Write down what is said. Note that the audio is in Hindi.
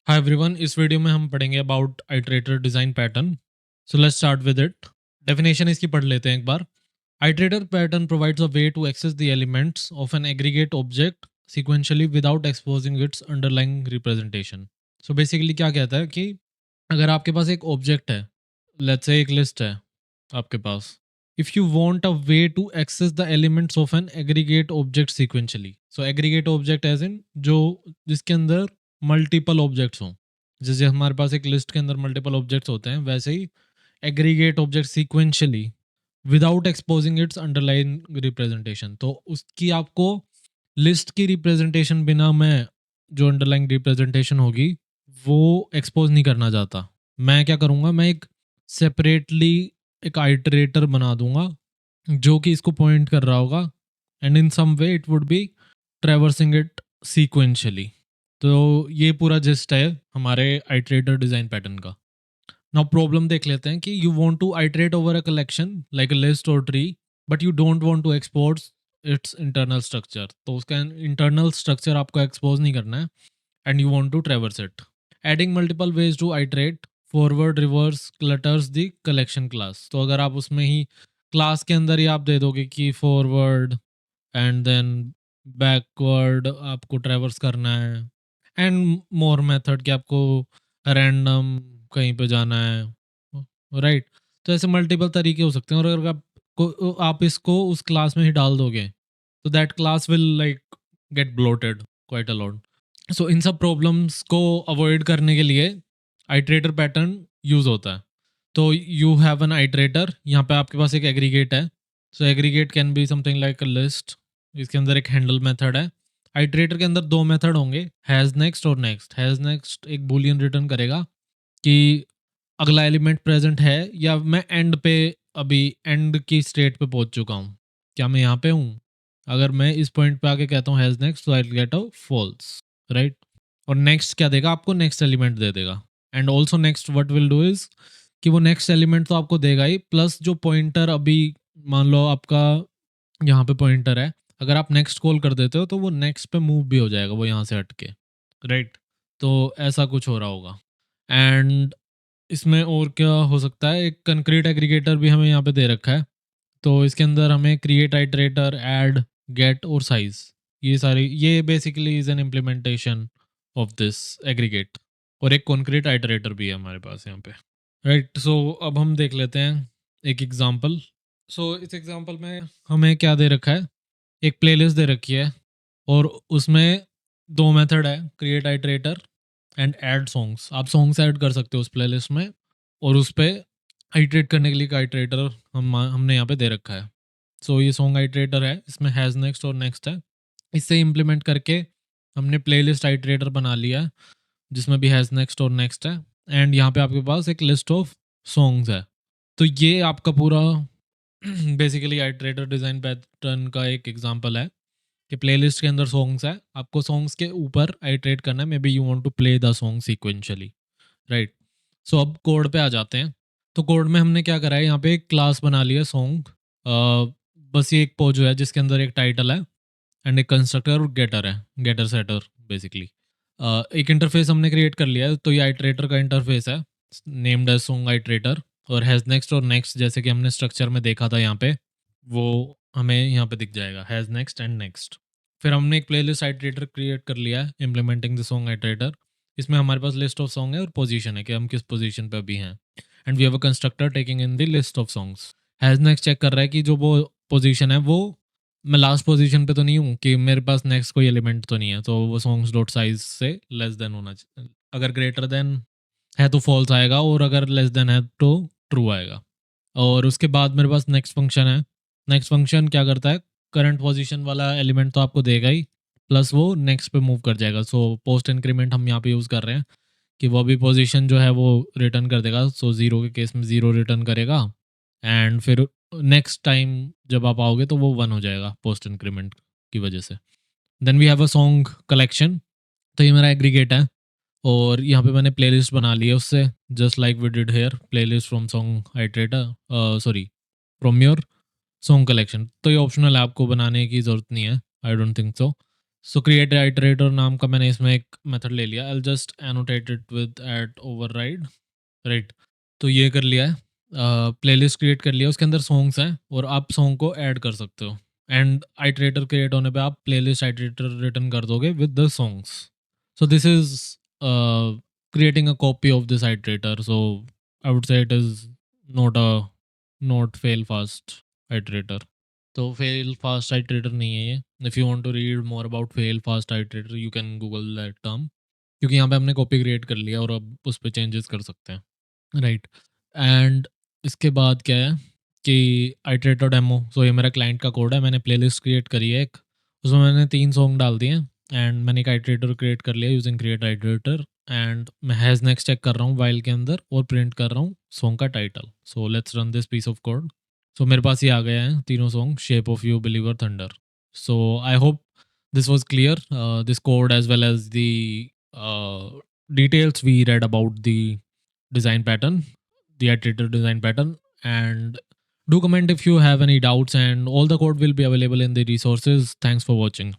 हाय एवरीवन, इस वीडियो में हम पढ़ेंगे about iterator design pattern. So let's start with it. Definition इसकी पढ़ लेते हैं एक बार। Iterator pattern provides a way to access the elements of an aggregate object sequentially without exposing its underlying representation. So basically क्या कहता है कि अगर आपके पास एक ऑब्जेक्ट है, लेट्स से एक लिस्ट है आपके पास, if you want a way to access the elements of an aggregate object sequentially. So aggregate object as in जो जिसके अंदर मल्टीपल ऑब्जेक्ट्स हों। जैसे हमारे पास एक लिस्ट के अंदर मल्टीपल ऑब्जेक्ट्स होते हैं, वैसे ही aggregate object sequentially without exposing its underline representation. तो उसकी आपको लिस्ट की रिप्रेजेंटेशन बिना मैं जो अंडरलाइन रिप्रेजेंटेशन होगी वो एक्सपोज नहीं करना चाहता। मैं क्या करूँगा, मैं एक सेपरेटली एक आइटरेटर बना दूंगा जो कि इसको पॉइंट कर रहा होगा, and in some way it would be traversing it sequentially. तो ये पूरा जिस्ट है हमारे आइटरेटर डिज़ाइन पैटर्न का। नाउ प्रॉब्लम देख लेते हैं कि you want to iterate over a collection like a list और tree, but you don't want to export its internal structure. तो उसका इंटरनल स्ट्रक्चर आपको एक्सपोज नहीं करना है, and you want to traverse it. Adding multiple ways to iterate forward reverse clutters the collection class. तो अगर आप उसमें ही क्लास के अंदर ही आप दे दोगे कि फॉरवर्ड एंड देन बैकवर्ड आपको ट्रैवर्स करना है, एंड मोर मेथड कि आपको रैंडम कहीं पे जाना है, राइट। तो ऐसे मल्टीपल तरीके हो सकते हैं, और अगर आप इसको उस क्लास में ही डाल दोगे तो that class will like get bloated quite allot. सो इन सब प्रॉब्लम्स को अवॉइड करने के लिए आइटरेटर पैटर्न यूज होता है। तो यू हैव एन आइटरेटर, यहाँ पे आपके पास एक एग्रीगेट है। So aggregate can be something like a list. इसके अंदर एक हैंडल मेथड है। आइटरेटर के अंदर दो मेथड होंगे, हैज़ नेक्स्ट और नेक्स्ट। हैज़ नेक्स्ट एक बूलियन रिटर्न करेगा कि अगला एलिमेंट प्रेजेंट है या मैं एंड पे अभी एंड की स्टेट पे पहुंच चुका हूँ, क्या मैं यहाँ पे हूँ। अगर मैं इस पॉइंट पे आके कहता हूँ हैज़ नेक्स्ट, तो I get a false, right. और नेक्स्ट क्या देगा आपको, नेक्स्ट एलिमेंट दे देगा। And also next what will do is कि वो नेक्स्ट एलिमेंट तो आपको देगा ही, प्लस जो पॉइंटर अभी मान लो आपका यहाँ पे पॉइंटर है, अगर आप नेक्स्ट कॉल कर देते हो तो वो नेक्स्ट पे मूव भी हो जाएगा, वो यहाँ से हट के, राइट। तो ऐसा कुछ हो रहा होगा। एंड इसमें और क्या हो सकता है, एक कंक्रीट एग्रीगेटर भी हमें यहाँ पे दे रखा है। तो इसके अंदर हमें क्रिएट आइटरेटर, ऐड, गेट और साइज, ये सारी, ये basically is an implementation of this aggregate. और एक कॉन्क्रीट आइटरेटर भी है हमारे पास यहाँ पे, राइट। सो अब हम देख लेते हैं एक एग्जांपल। सो इस एग्जांपल में हमें क्या दे रखा है, एक प्लेलिस्ट दे रखी है, और उसमें दो मेथड है, create iterator and add songs. आप सॉन्ग्स ऐड कर सकते हो उस प्लेलिस्ट में, और उस पर आइटरेट करने के लिए एक आइटरेटर हमने यहाँ पे दे रखा है। सो ये सॉन्ग आइटरेटर है, इसमें हैज़ नेक्स्ट और नेक्स्ट है। इससे इम्प्लीमेंट करके हमने प्लेलिस्ट आइटरेटर बना लिया है जिसमें भी हैज़ नेक्स्ट और नेक्स्ट है, एंड यहाँ पे आपके पास एक लिस्ट ऑफ सॉन्ग्स है। तो ये आपका पूरा बेसिकली आइटरेटर डिज़ाइन पैटर्न का एक एग्जांपल है कि प्लेलिस्ट के अंदर सॉन्ग्स है, आपको सॉन्ग्स के ऊपर आइटरेट करना है, maybe you want to play the song sequentially, right. So अब कोड पे आ जाते हैं। तो कोड में हमने क्या करा है, यहाँ पे एक क्लास बना लिया सॉन्ग। बस ये एक पोजो है जिसके अंदर एक टाइटल है एंड एक कंस्ट्रक्टर और गेटर है, गेटर सेटर बेसिकली। एक इंटरफेस हमने क्रिएट कर लिया है, तो ये आइटरेटर का इंटरफेस है, नेम्ड एज सॉन्ग आइटरेटर। और हैज़ नेक्स्ट और नेक्स्ट जैसे कि हमने स्ट्रक्चर में देखा था यहाँ पे, वो हमें यहाँ पे दिख जाएगा, हैज़ नेक्स्ट एंड नेक्स्ट। फिर हमने एक प्लेलिस्ट आइटरेटर क्रिएट कर लिया है, इम्प्लीमेंटिंग द सॉन्ग आइटरेटर। इसमें हमारे पास लिस्ट ऑफ सॉन्ग है और पोजीशन है कि हम किस पोजीशन पे अभी हैं, and we have a constructor taking in the list of songs. Has next check कर रहा है कि जो वो पोजीशन है वो मैं लास्ट पोजीशन पे तो नहीं हूँ, कि मेरे पास नेक्स्ट कोई एलिमेंट तो नहीं है, तो वो सॉन्ग्स डॉट साइज से लेस देन होना चाहिए। अगर ग्रेटर देन है तो फॉल्स आएगा, और अगर लेस देन है तो ट्रू आएगा। और उसके बाद मेरे पास नेक्स्ट फंक्शन है। नेक्स्ट फंक्शन क्या करता है, करंट पोजीशन वाला एलिमेंट तो आपको देगा ही, प्लस वो नेक्स्ट पे मूव कर जाएगा। सो पोस्ट इंक्रीमेंट हम यहाँ पे यूज़ कर रहे हैं कि वो भी पोजीशन जो है वो रिटर्न कर देगा। सो जीरो के केस में जीरो रिटर्न करेगा, एंड फिर नेक्स्ट टाइम जब आप आओगे तो वो वन हो जाएगा पोस्ट इंक्रीमेंट की वजह से। Then we have a song collection. तो ये मेरा एग्रीगेट है, और यहाँ पे मैंने प्लेलिस्ट बना ली है उससे, just like we did here, playlist from song iterator, sorry from your song collection. तो ये ऑप्शनल है, आपको बनाने की ज़रूरत नहीं है, I don't think so. So create iterator नाम का मैंने इसमें एक मेथड ले लिया। I just annotate it with at override, right. तो ये कर लिया है, प्लेलिस्ट क्रिएट कर लिया, उसके अंदर सॉन्ग्स हैं और आप सॉन्ग को ऐड कर सकते हो। एंड आइटरेटर क्रिएट होने पे आप प्लेलिस्ट आइटरेटर रिटर्न कर दोगे with the songs. So this is creating a copy of this iterator. So I would say it is not fail fast iterator. तो fail fast iterator नहीं है ये। If you want to read more about fail fast iterator, you can Google that term, क्योंकि यहाँ पे हमने कॉपी क्रिएट कर लिया और अब उस पर चेंजेस कर सकते हैं, राइट। एंड इसके बाद क्या है कि आइटरेटर डेमो। सो ये मेरा क्लाइंट का कोड है, मैंने प्लेलिस्ट क्रिएट करी है एक, उसमें मैंने 3 सॉन्ग डाल दिए हैं एंड मैंने एक आइटरेटर क्रिएट कर लिया यूजिंग क्रिएट आइटरेटर। एंड मैं हैज़ नेक्स्ट चेक कर रहा हूँ वाइल के अंदर और प्रिंट कर रहा हूँ सॉन्ग का title. So let's run this piece of code. So मेरे पास ये आ गया है तीनों song, shape of you, believer, thunder. So I hope this was clear, this code as well as the details we read about the design pattern, the iterator design pattern. And do comment if you have any doubts, and all the code will be available in the resources. Thanks for watching.